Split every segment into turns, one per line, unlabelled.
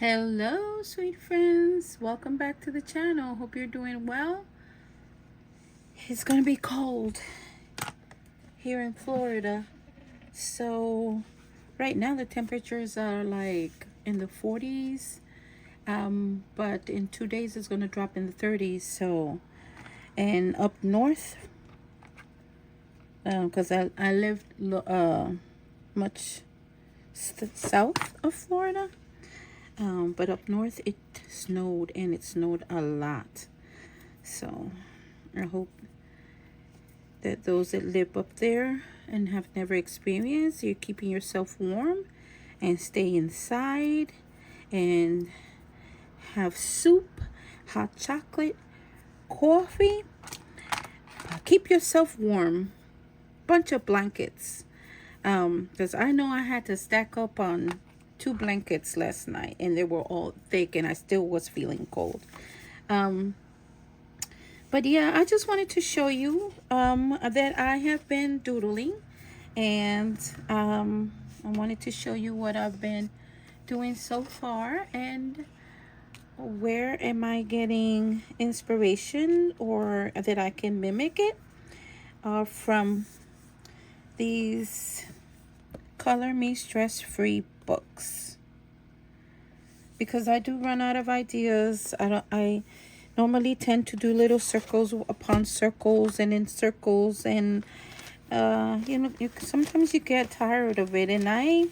Hello, sweet friends. Welcome back to the channel. Hope you're doing well. It's going to be cold here in Florida. So, right now the temperatures are like in the 40s. But in 2 days it's going to drop in the 30s. So, and up north, because I lived much south of Florida. But up north it snowed, and it snowed a lot. So I hope that those that live up there and have never experienced, you're keeping yourself warm and stay inside and have soup, hot chocolate, coffee. Keep yourself warm. Bunch of blankets. Because I know I had to stack up on 2 blankets last night, and they were all thick, and I still was feeling cold. But yeah, I just wanted to show you that I have been doodling, and I wanted to show you what I've been doing so far and where am I getting inspiration or that I can mimic it from these Color Me Stress Free books, because I do run out of ideas. I normally tend to do little circles upon circles and in circles, and sometimes you get tired of it. And I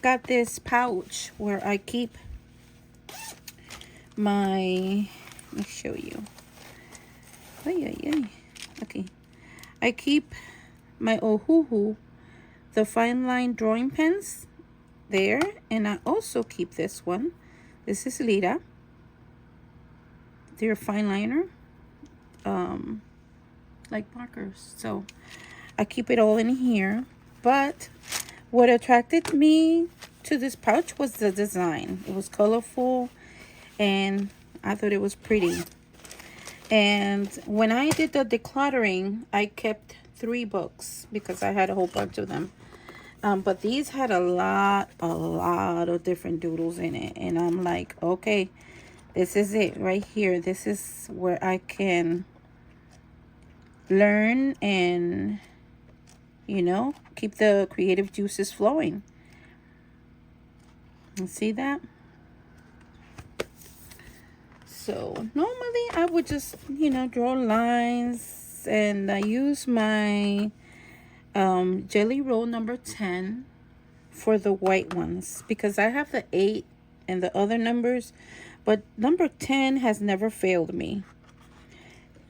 got this pouch where I keep my, let me show you. Okay, I keep my Ohuhu, the fine line drawing pens there, and I also keep this one. This is Lita. They're fine liner, like markers. So I keep it all in here. But what attracted me to this pouch was the design. It was colorful, and I thought it was pretty. And when I did the decluttering, I kept 3 books because I had a whole bunch of them. But these had a lot of different doodles in it. And I'm like, okay, this is it right here. This is where I can learn and, keep the creative juices flowing. You see that? So normally I would just, draw lines, and I use my Jelly Roll number 10 for the white ones, because I have the 8 and the other numbers, but number 10 has never failed me.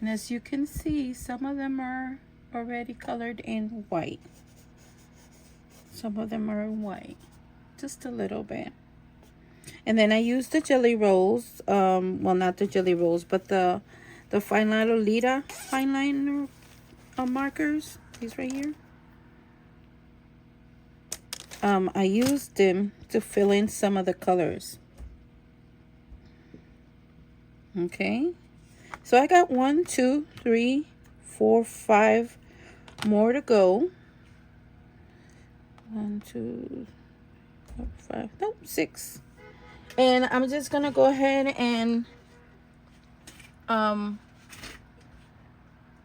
And as you can see, some of them are already colored in white. Some of them are in white, just a little bit. And then I use the Jelly Rolls, well, not the Jelly Rolls, but the fine liner Lita fine liner markers, these right here. I used them to fill in some of the colors. Okay, so I got 1, 2, 3, 4, 5 more to go. 1, 2, 5, nope, 6. And I'm just gonna go ahead and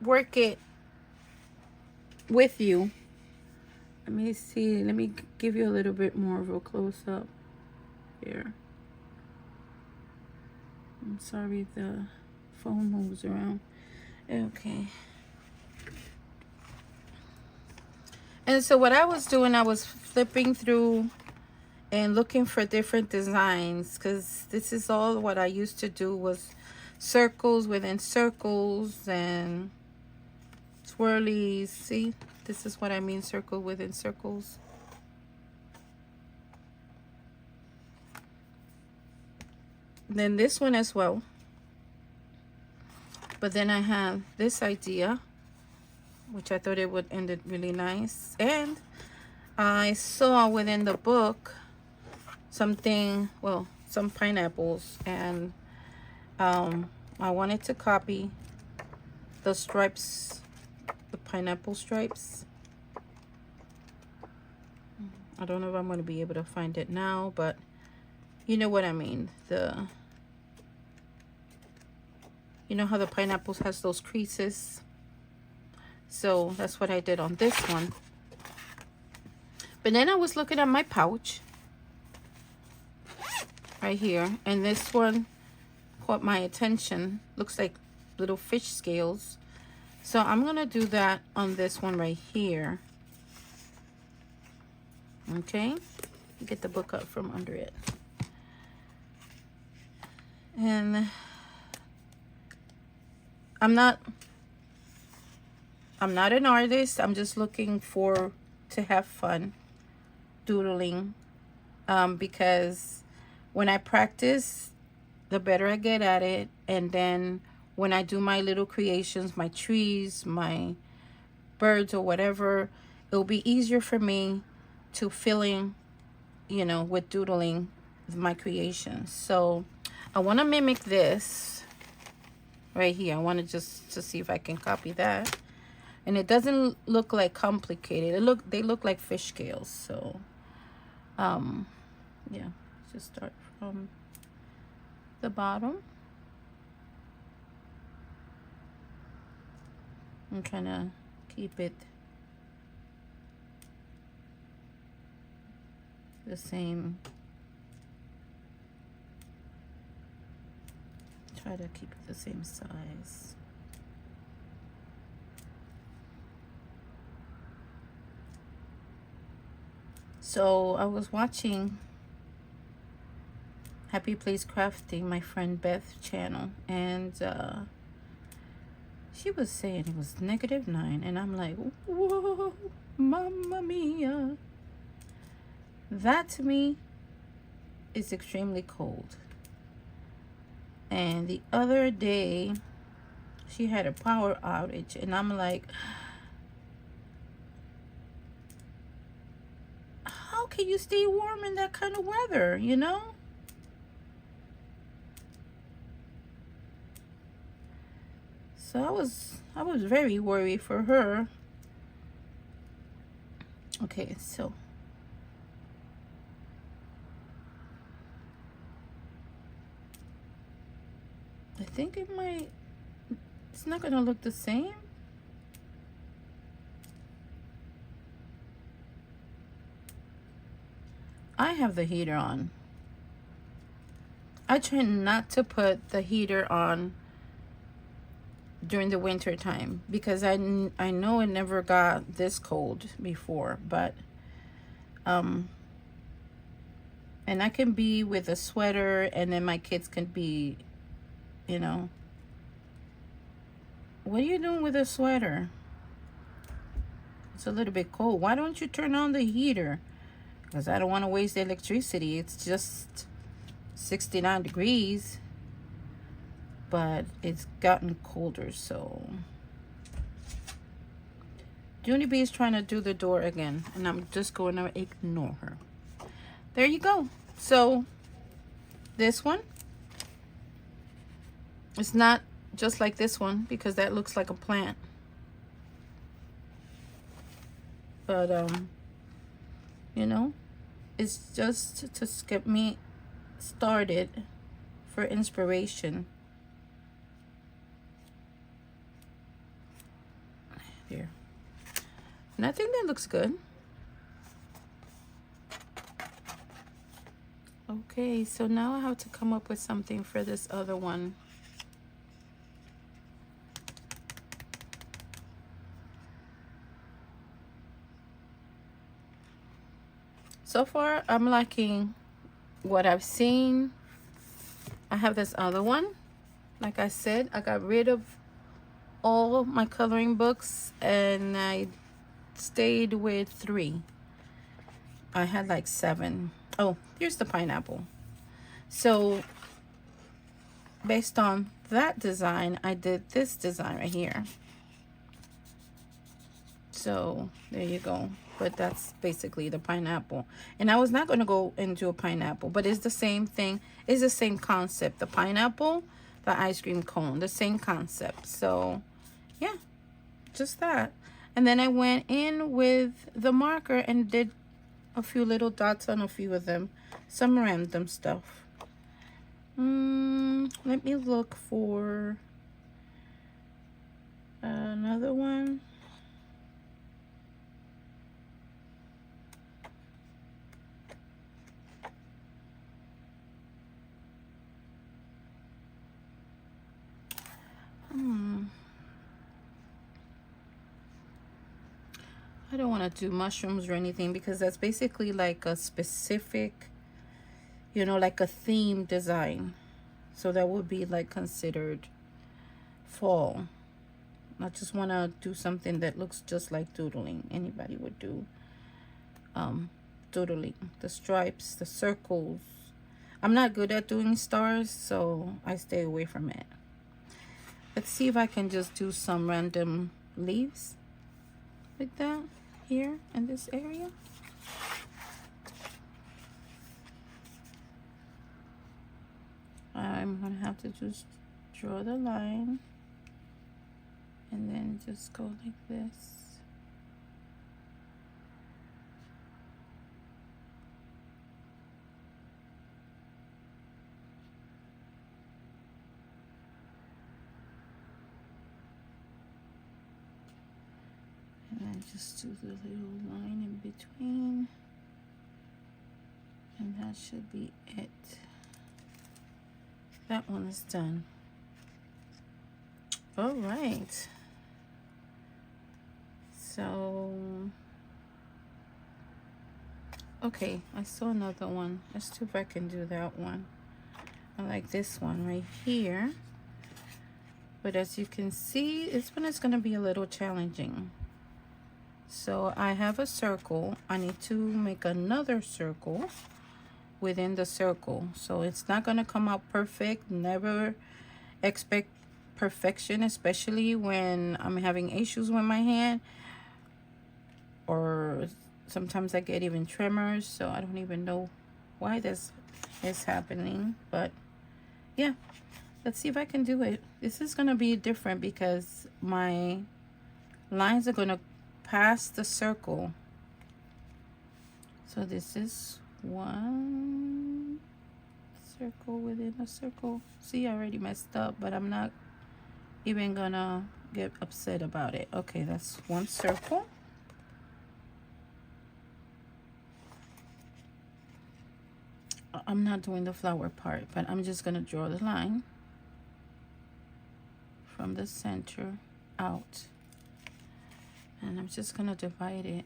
work it with you. Let me see. Let me give you a little bit more of a close-up here. I'm sorry, the phone moves around. Okay. And so what I was doing, I was flipping through and looking for different designs, because this is all what I used to do, was circles within circles and swirlies. See? This is what I mean, circle within circles. Then this one as well. But then I have this idea, which I thought it would end it really nice. And I saw within the book something, well, some pineapples. And I wanted to copy the stripes, the pineapple stripes. I don't know if I'm going to be able to find it now, but You know what I mean. You know how the pineapples has those creases? So that's what I did on this one. But then I was looking at my pouch right here, and this one caught my attention. Looks like little fish scales. So I'm gonna do that on this one right here. Okay, get the book up from under it. And I'm not an artist. I'm just looking to have fun doodling, because when I practice, the better I get at it. And then when I do my little creations, my trees, my birds, or whatever, it'll be easier for me to fill in, you know, with doodling my creations. So I want to mimic this right here. I want to just to see if I can copy that. And it doesn't look like complicated. They look like fish scales. So yeah, just start from the bottom. I'm trying to keep it the same. Try to keep it the same size. So I was watching Happy Place Crafting, my friend Beth channel, and she was saying it was -9, and I'm like, whoa, mamma mia. That to me is extremely cold. And the other day she had a power outage, and I'm like, how can you stay warm in that kind of weather, you know? So I was very worried for her. Okay, so I think it's not gonna look the same. I have the heater on. I try not to put the heater on during the winter time, because I know it never got this cold before, but and I can be with a sweater, and then my kids can be, you know, what are you doing with a sweater? It's a little bit cold. Why don't you turn on the heater? Because I don't want to waste the electricity. It's just 69 degrees. But it's gotten colder, so. Junie B is trying to do the door again, and I'm just going to ignore her. There you go. So this one, it's not just like this one, because that looks like a plant. But you know, it's just to get me started for inspiration. Here. And I think that looks good. Okay, so now I have to come up with something for this other one. So far, I'm liking what I've seen. I have this other one. Like I said, I got rid of all my coloring books, and I stayed with 3. I had like 7. Oh, here's the pineapple. So based on that design, I did this design right here. So there you go. But that's basically the pineapple. And I was not going to go into a pineapple, but it's the same thing. It's the same concept. The pineapple, the ice cream cone, the same concept. So yeah, just that. And then I went in with the marker and did a few little dots on a few of them. Some random stuff. Let me look for another one. I don't want to do mushrooms or anything because that's basically like a specific, you know, like a theme design. So that would be like considered fall. I just want to do something that looks just like doodling. Anybody would do doodling. The stripes, the circles. I'm not good at doing stars, so I stay away from it. Let's see if I can just do some random leaves like that here in this area. I'm gonna have to just draw the line and then just go like this. And then just do the little line in between, and that should be it. That one is done. All right. So, okay, I saw another one. Let's see if I can do that one. I like this one right here. But as you can see, this one is going to be a little challenging. So I have a circle. I need to make another circle within the circle. So it's not going to come out perfect. Never expect perfection, especially when I'm having issues with my hand, or sometimes I get even tremors, so I don't even know why this is happening. But yeah, let's see if I can do it. This is going to be different because my lines are going to pass the circle. So this is one circle within a circle. See, I already messed up, but I'm not even gonna get upset about it. Okay, that's one circle. I'm not doing the flower part, but I'm just gonna draw the line from the center out, and I'm just gonna divide it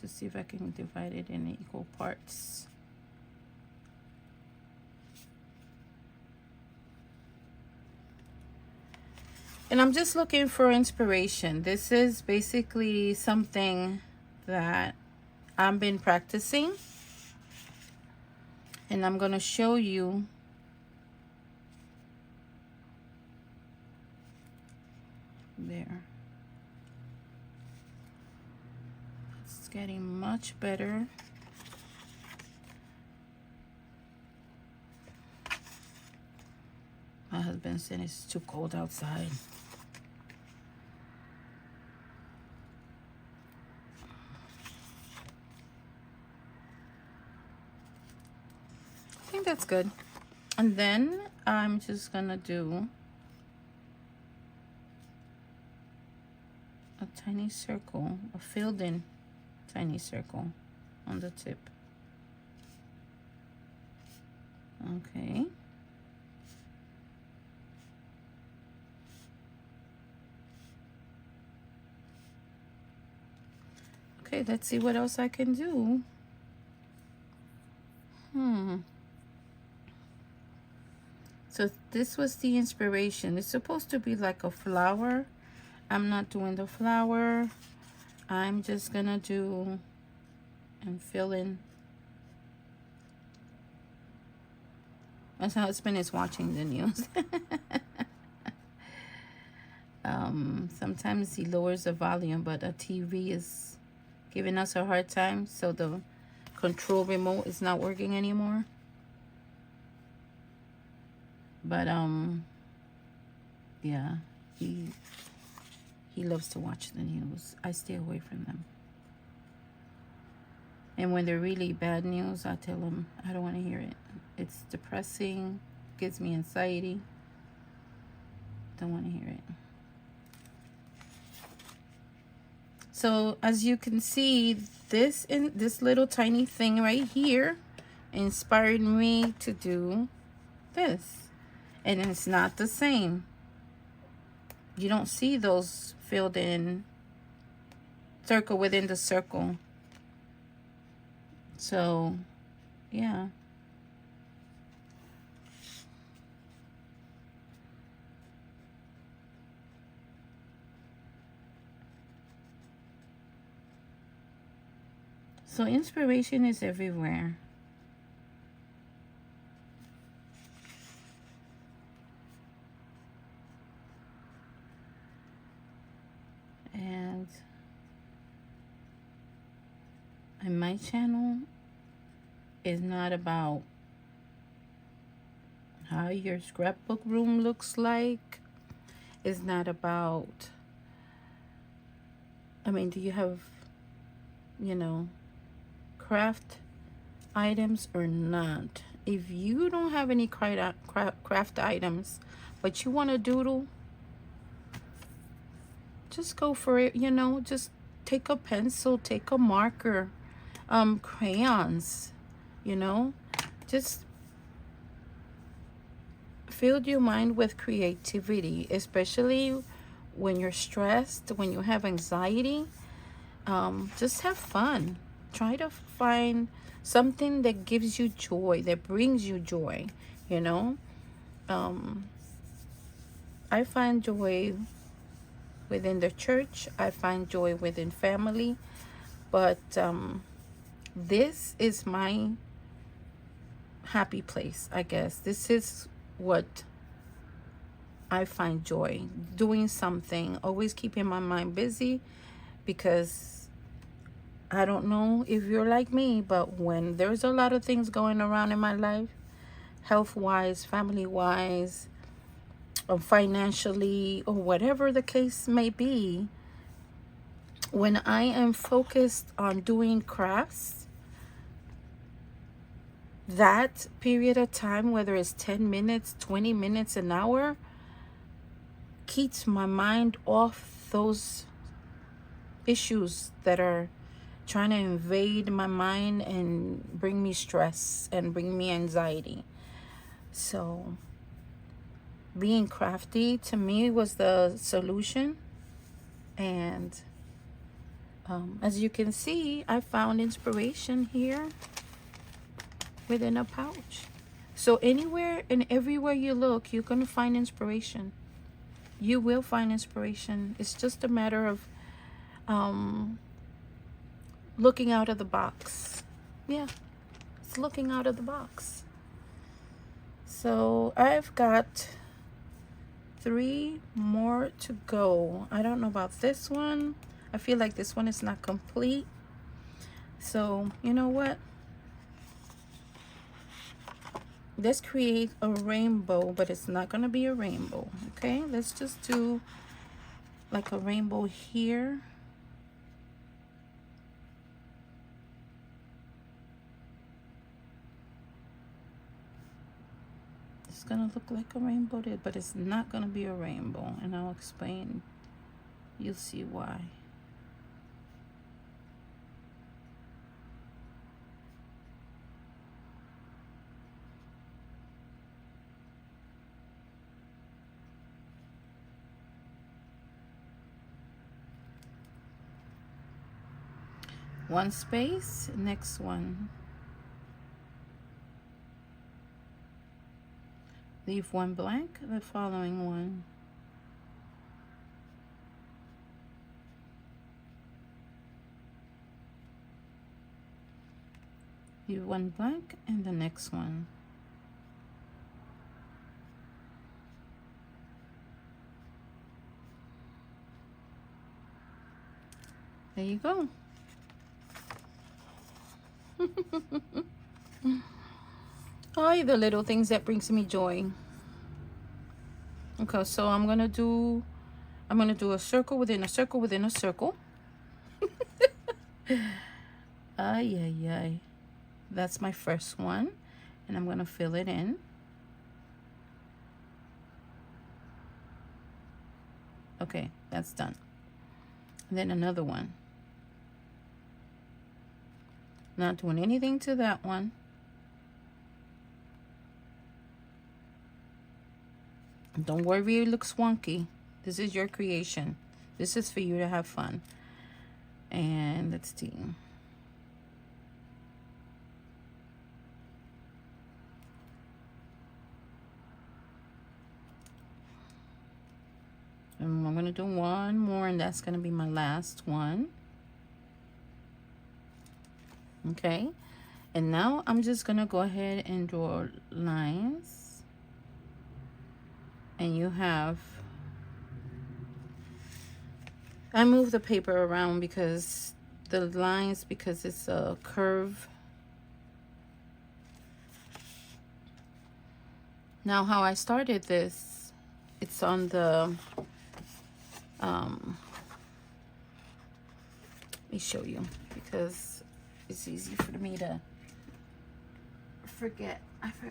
to see if I can divide it in equal parts. And I'm just looking for inspiration. This is basically something that I've been practicing, and I'm gonna show you there. It's getting much better. My husband said it's too cold outside. I think that's good. And then I'm just gonna do a tiny circle, a filled in tiny circle on the tip. Okay. Okay, let's see what else I can do. So this was the inspiration. It's supposed to be like a flower. I'm not doing the flower. I'm just gonna do and fill in. My husband is watching the news. Sometimes he lowers the volume, but a TV is giving us a hard time, so the control remote is not working anymore. But yeah, he loves to watch the news. I stay away from them. And when they're really bad news, I tell them I don't want to hear it. It's depressing, gives me anxiety. Don't want to hear it. So as you can see, this little tiny thing right here inspired me to do this. And it's not the same. You don't see those filled in circle within the circle. So, yeah. So inspiration is everywhere. And my channel is not about how your scrapbook room looks like. It's not about, I mean, do you have, you know, craft items or not? If you don't have any craft items, but you want to doodle, just go for it. You know, just take a pencil, take a marker, crayons, you know, just fill your mind with creativity, especially when you're stressed, when you have anxiety. Just have fun. Try to find something that gives you joy, that brings you joy, you know. I find joy within the church. I find joy within family. But this is my happy place, I guess. This is what I find joy. Doing something. Always keeping my mind busy, because I don't know if you're like me, but when there's a lot of things going around in my life, health-wise, family-wise, or financially, or whatever the case may be, when I am focused on doing crafts, that period of time, whether it's 10 minutes, 20 minutes, an hour, keeps my mind off those issues that are trying to invade my mind and bring me stress and bring me anxiety. So being crafty to me was the solution. And as you can see, I found inspiration here within a pouch. So anywhere and everywhere you look, you're going to find inspiration. You will find inspiration. It's just a matter of looking out of the box. Yeah, it's looking out of the box. So I've got 3 more to go. I don't know about this one. I feel like this one is not complete. So you know what? Let's create a rainbow, but it's not going to be a rainbow. Okay, let's just do like a rainbow here. It's gonna look like a rainbow there, but it's not gonna be a rainbow, and I'll explain. You'll see why. One space, next one. Leave one blank, the following one. Leave one blank and the next one. There you go. Oh, the little things that brings me joy. Okay, so I'm gonna do a circle within a circle within a circle. Ay, ay, ay. That's my first one. And I'm going to fill it in. Okay, that's done. And then another one. Not doing anything to that one. Don't worry if it looks wonky. This is your creation. This is for you to have fun. And let's see. And I'm going to do one more, and that's going to be my last one. Okay. And now I'm just going to go ahead and draw lines. And you have... I move the paper around because the lines, because it's a curve. Now how I started this, it's on the, let me show you because it's easy for me to forget.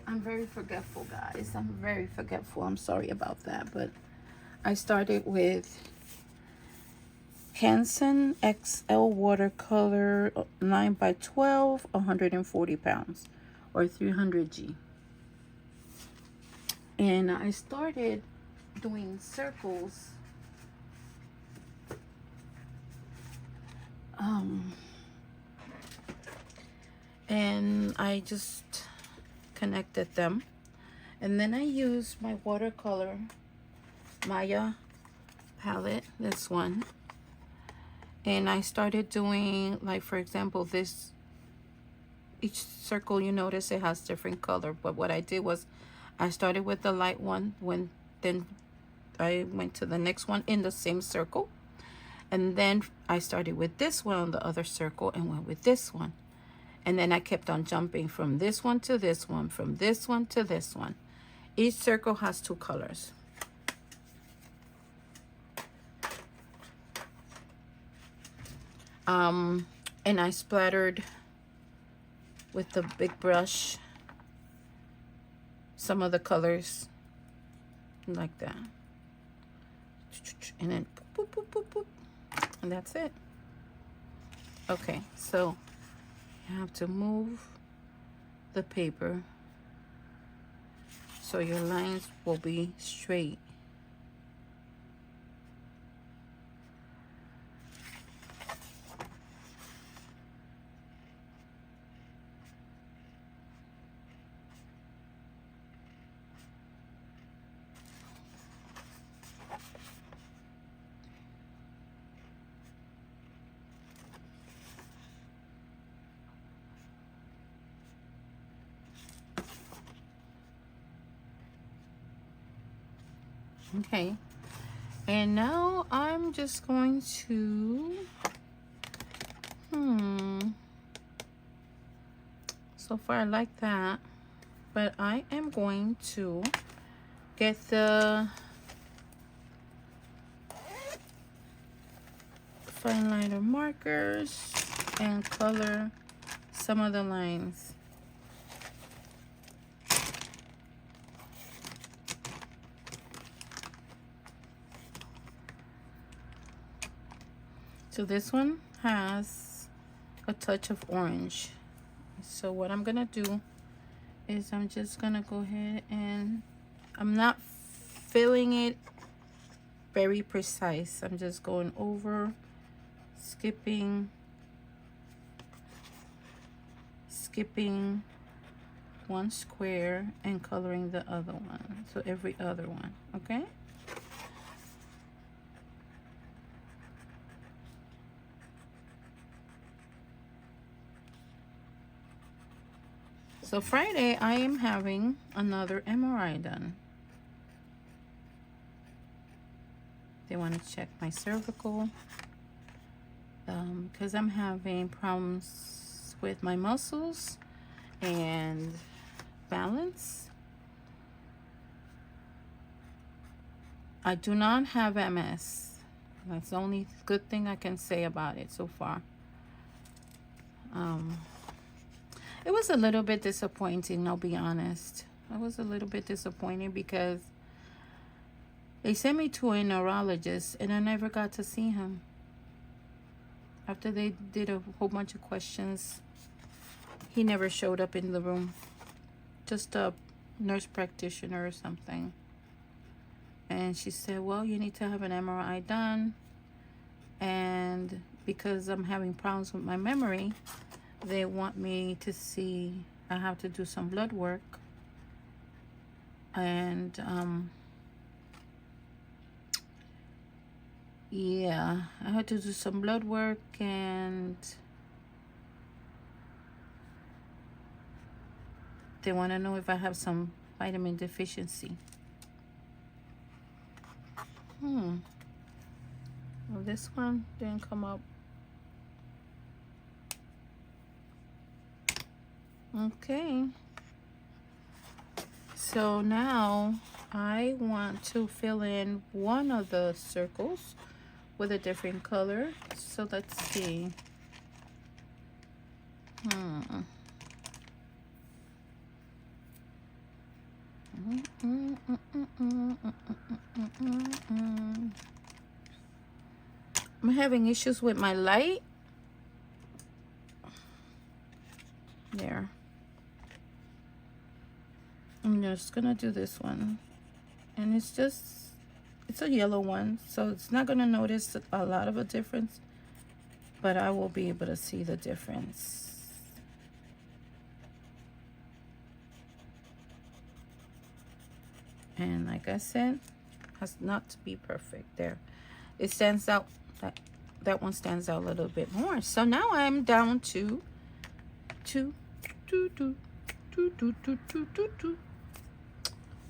I'm very forgetful, guys. I'm very forgetful. I'm sorry about that, but I started with Canson XL watercolor 9x12, 140 pounds, or 300G. And I started doing circles. And I just connected them. And then I used my watercolor Maya palette, this one. And I started doing, like, for example, this, each circle, you notice it has different color. But what I did was I started with the light one, then I went to the next one in the same circle. And then I started with this one on the other circle and went with this one. And then I kept on jumping from this one to this one, from this one to this one. Each circle has two colors. And I splattered with the big brush some of the colors like that. And then boop, boop, boop, boop. And that's it. Okay, so you have to move the paper so your lines will be straight. Okay, and now I'm just going to, so far I like that, but I am going to get the fine liner markers and color some of the lines. So this one has a touch of orange. So what I'm gonna do is I'm just gonna go ahead and I'm not filling it very precise. I'm just going over, skipping one square and coloring the other one. So every other one, okay? So Friday, I am having another MRI done. They want to check my cervical because I'm having problems with my muscles and balance. I do not have MS. That's the only good thing I can say about it so far. Um, it was a little bit disappointing, I'll be honest. I was a little bit disappointed because they sent me to a neurologist and I never got to see him. After they did a whole bunch of questions, he never showed up in the room. Just a nurse practitioner or something. And she said, well, you need to have an MRI done. And because I'm having problems with my memory, they want me to see, I have to do some blood work. And yeah, I had to do some blood work, and they want to know if I have some vitamin deficiency. Well, this one didn't come up. Okay. So now I want to fill in one of the circles with a different color. So let's see. I'm having issues with my light. There. I'm just gonna do this one. And it's a yellow one, so it's not gonna notice a lot of a difference, but I will be able to see the difference. And like I said, has not to be perfect. There, it stands out. That one stands out a little bit more. So now I'm down to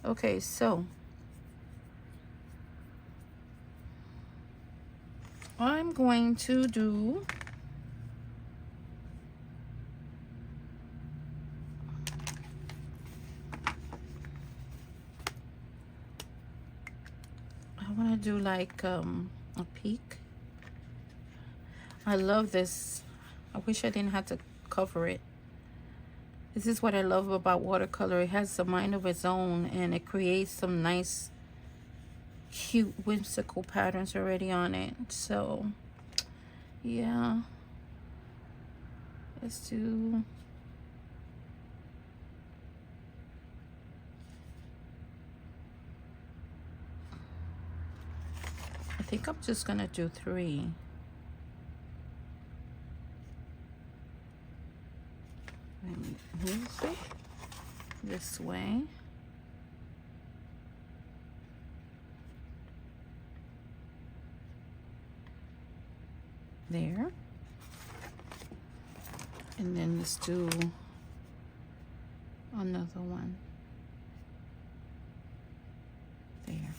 okay, so I'm going to do like a peak. I love this. I wish I didn't have to cover it. This is what I love about watercolor. It has a mind of its own, and it creates some nice, cute, whimsical patterns already on it. So, yeah. Let's do... I think I'm just gonna do 3. And move it this way. There. And then let's do another one. There.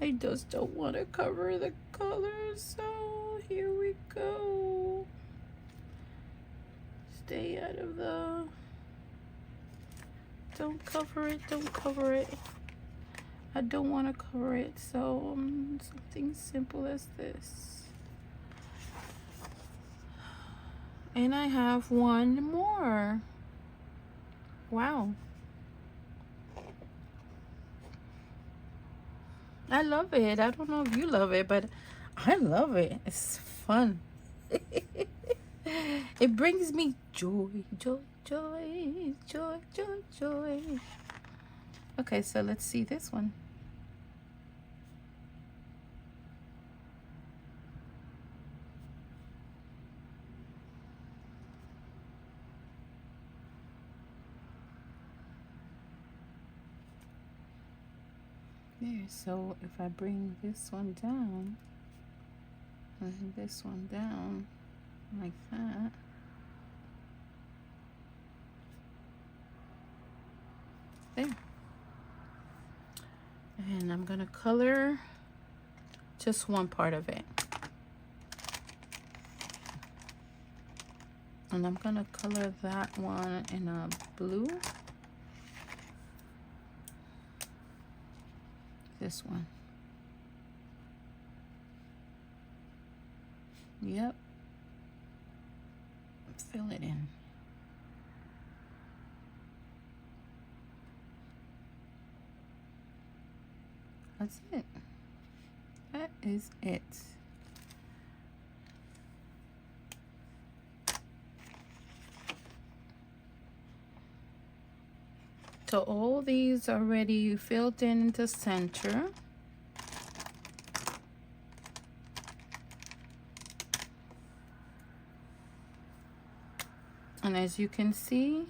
I just don't want to cover the colors, so here we go. Stay out of the... Don't cover it, don't cover it. I don't want to cover it, so something simple as this. And I have one more. Wow. I love it. I don't know if you love it, but I love it. It's fun. It brings me joy, joy, joy, joy, joy, joy. Okay, so let's see this one. There, so if I bring this one down and this one down like that, there. And I'm gonna color just one part of it. And I'm gonna color that one in a blue. This one. Yep. Fill it in. That's it. That is it. So all these are already filled in the center. And as you can see,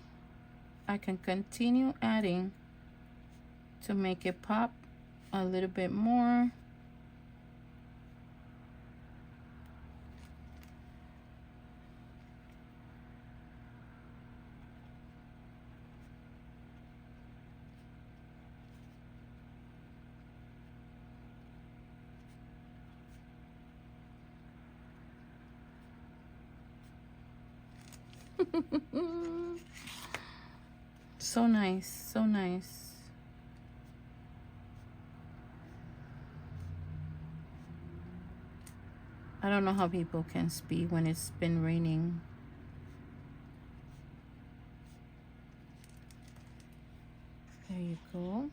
I can continue adding to make it pop a little bit more. So nice, so nice. I don't know how people can speak when it's been raining. There you go.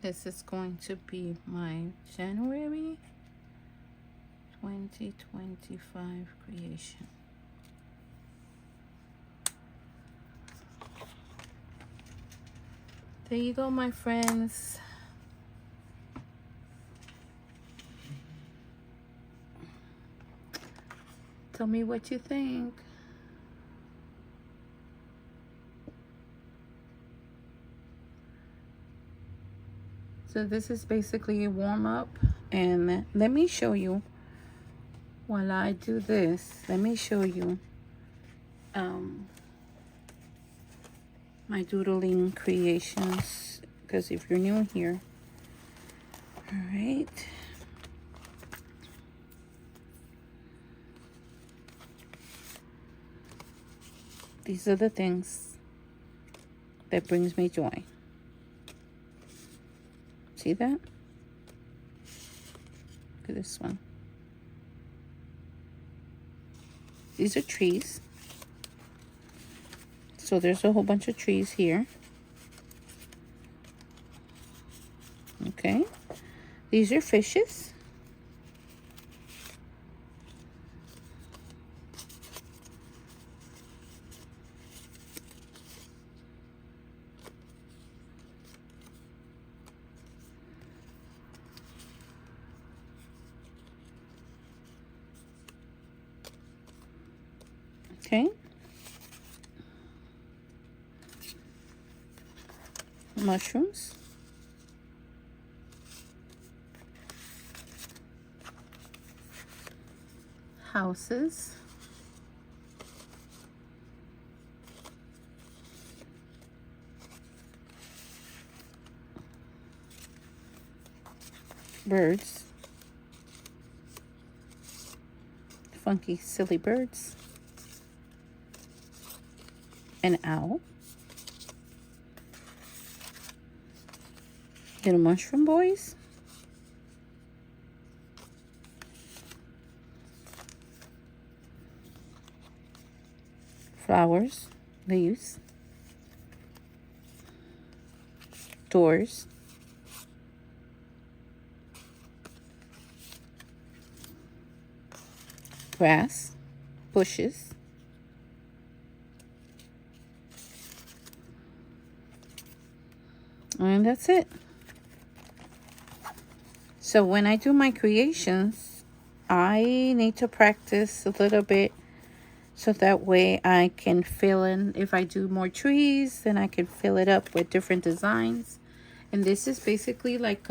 This is going to be my January 2025 creation. There you go, my friends. Tell me what you think. So this is basically a warm up, and let me show you while I do this. Let me show you my doodling creations, because if you're new here, all right. These are the things that brings me joy. See that? Look at this one. These are trees. So there's a whole bunch of trees here. Okay. These are fishes. Okay. Mushrooms. Houses. Birds. Funky, silly birds. An owl. Little mushroom boys. Flowers, leaves. Doors. Grass, bushes. And that's it. So when I do my creations, I need to practice a little bit so that way I can fill in. If I do more trees, then I can fill it up with different designs. And this is basically like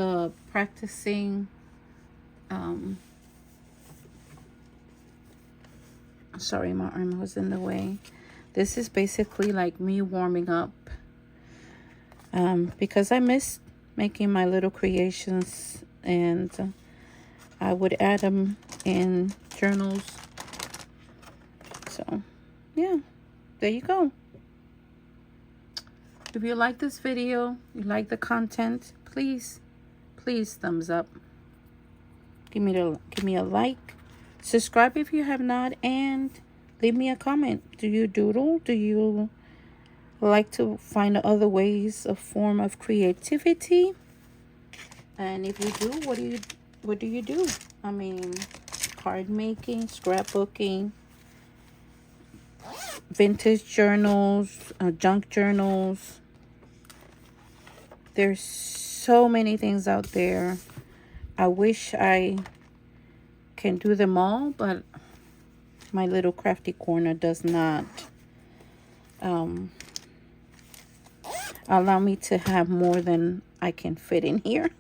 practicing. Sorry, my arm was in the way. This is basically like me warming up. Because I miss making my little creations, and I would add them in journals. So yeah, there you go. If you like this video, you like the content, please thumbs up. Give me a like. Subscribe if you have not, and leave me a comment. Do you doodle? Do you like to find other ways, a form of creativity? And if you do, what do you do? I mean, card making, scrapbooking, vintage journals, junk journals. There's so many things out there. I wish I can do them all, but my little crafty corner does not allow me to have more than I can fit in here.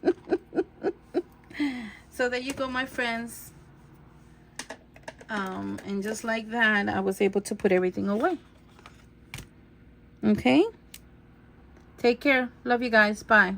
So there you go, my friends. And just like that, I was able to put everything away. Okay? Take care. Love you guys. Bye.